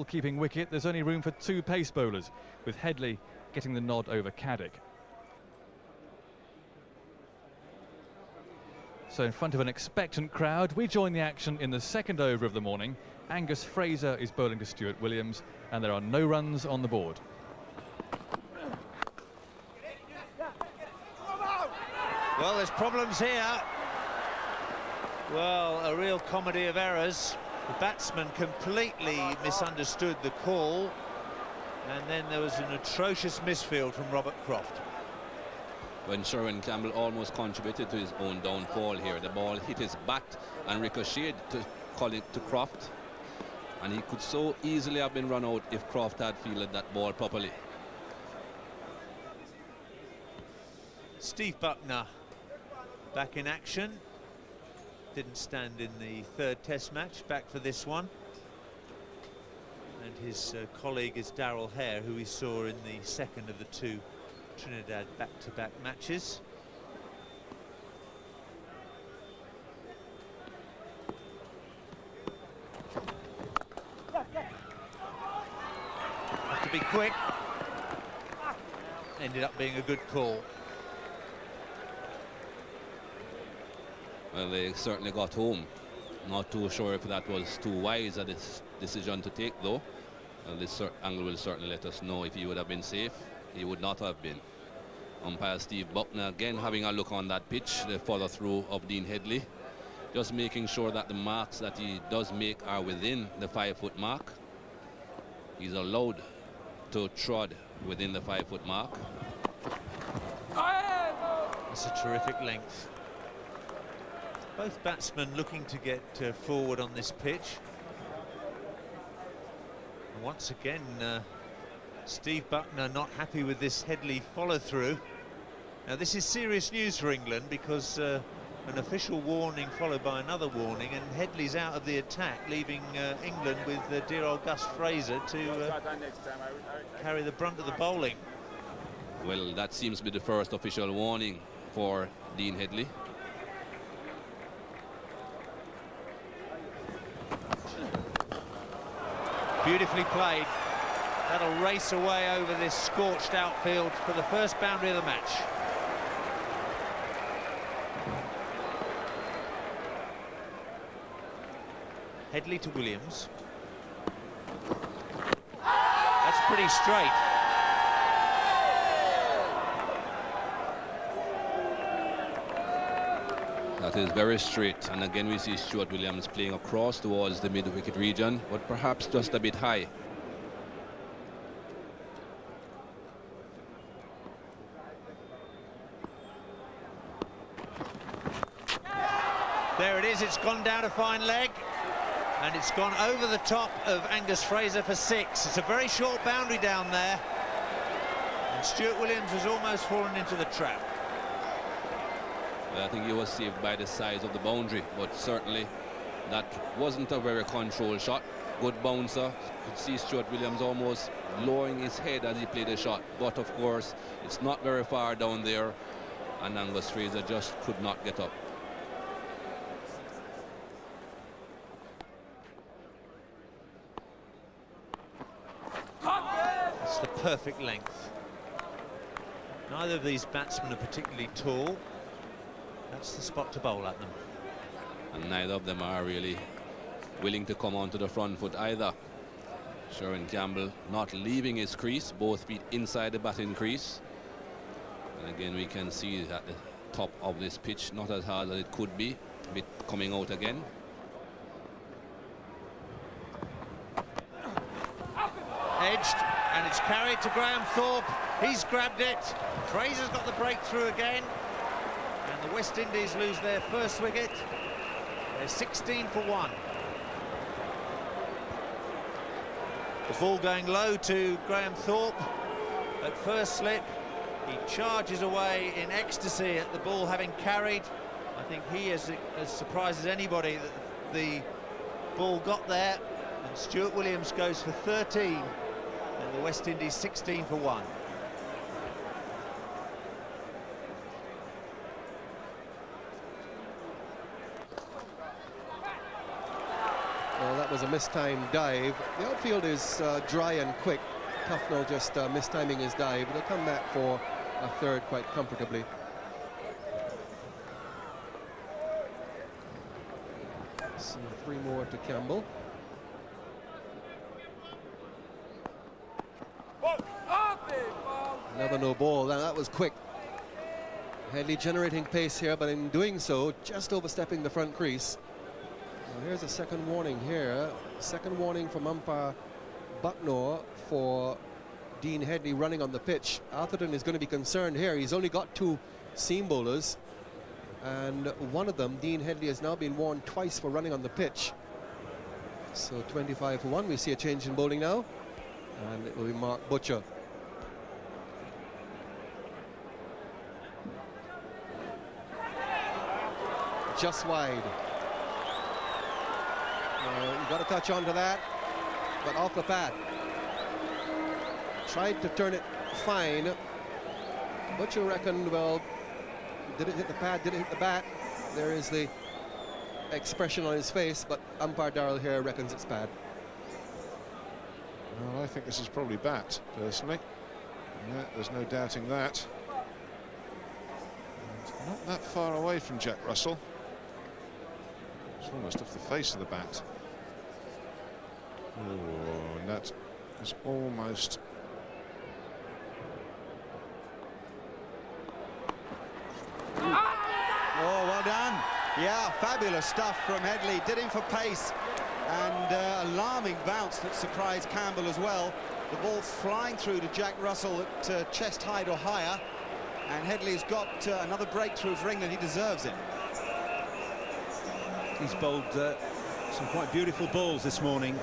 Keeping wicket, there's only room for 2 pace bowlers, with Headley getting the nod over Caddick. So in front of an expectant crowd, we join the action in the second over of the morning. Angus Fraser is bowling to Stuart Williams, and there are no runs on the board. Well, there's problems here. Well, a real comedy of errors. The batsman completely misunderstood the call, and then there was an atrocious misfield from Robert Croft. When Campbell almost contributed to his own downfall here, the ball hit his bat and ricocheted to call it to Croft, and he could so easily have been run out if Croft had fielded that ball properly. Steve Buckner back in action. Didn't stand in the third test match, back for this one. And his colleague is Darrell Hare, who we saw in the second of the 2 Trinidad back-to-back matches. Have to be quick. Ended up being a good call. Well, they certainly got home. Not too sure if that was too wise a decision to take, though. This angle will certainly let us know if he would have been safe. He would not have been. Umpire Steve Buckner again having a look on that pitch, the follow-through of Dean Headley. Just making sure that the marks that he does make are within the 5-foot mark. He's allowed to trod within the 5-foot mark. That's a terrific length. Both batsmen looking to get forward on this pitch. And once again, Steve Buckner not happy with this Headley follow-through. Now this is serious news for England, because an official warning followed by another warning, and Headley's out of the attack, leaving England with dear old Gus Fraser to carry the brunt of the bowling. Well, that seems to be the first official warning for Dean Headley. Beautifully played. That'll race away over this scorched outfield for the first boundary of the match. Headley to Williams. That's pretty straight. That is very straight, and again we see Stuart Williams playing across towards the mid-wicket region, but perhaps just a bit high. There it is, it's gone down a fine leg, and it's gone over the top of Angus Fraser for 6. It's a very short boundary down there, and Stuart Williams has almost fallen into the trap. I think he was saved by the size of the boundary, but certainly that wasn't a very controlled shot. Good bouncer. Could see Stuart Williams almost lowering his head as he played the shot, but of course it's not very far down there, and Angus Fraser just could not get up. It's the perfect length. Neither of these batsmen are particularly tall. That's the spot to bowl at them. And neither of them are really willing to come onto the front foot either. Campbell not leaving his crease, both feet inside the batting crease. And again we can see at the top of this pitch, not as hard as it could be, a bit coming out again. Edged, and it's carried to Graham Thorpe. He's grabbed it. Fraser's got the breakthrough again. And the West Indies lose their first wicket. They're 16 for 1. The ball going low to Graham Thorpe at first slip. He charges away in ecstasy at the ball having carried. I think he is as surprised as anybody that the ball got there. And Stuart Williams goes for 13. And the West Indies 16 for 1. Well, that that was a mistimed dive. The outfield is dry and quick. Tufnell just mistiming his dive. He'll come back for a third quite comfortably. So 3 more to Campbell. Another no ball. Now that was quick. Headley generating pace here, but in doing so, just overstepping the front crease. Now here's a second warning here. Second warning from umpire Bucknor for Dean Headley running on the pitch. Atherton is going to be concerned here. He's only got 2 seam bowlers, and one of them, Dean Headley, has now been warned twice for running on the pitch. So 25 for 1. We see a change in bowling now, and it will be Mark Butcher. Just wide. You've got to touch on to that, but off the pad. Tried to turn it fine. Butcher reckoned, well, did it hit the pad, did it hit the bat? There is the expression on his face, but umpire Darrell here reckons it's pad. Well, I think this is probably bat, personally. Yeah, there's no doubting that. And not that far away from Jack Russell. It's almost off the face of the bat. Oh, and that is almost... Oh, well done. Yeah, fabulous stuff from Headley. Did him for pace, and alarming bounce that surprised Campbell as well. The ball flying through to Jack Russell at chest height or higher, and Headley's got another breakthrough for England. He deserves it. He's bowled some quite beautiful balls this morning.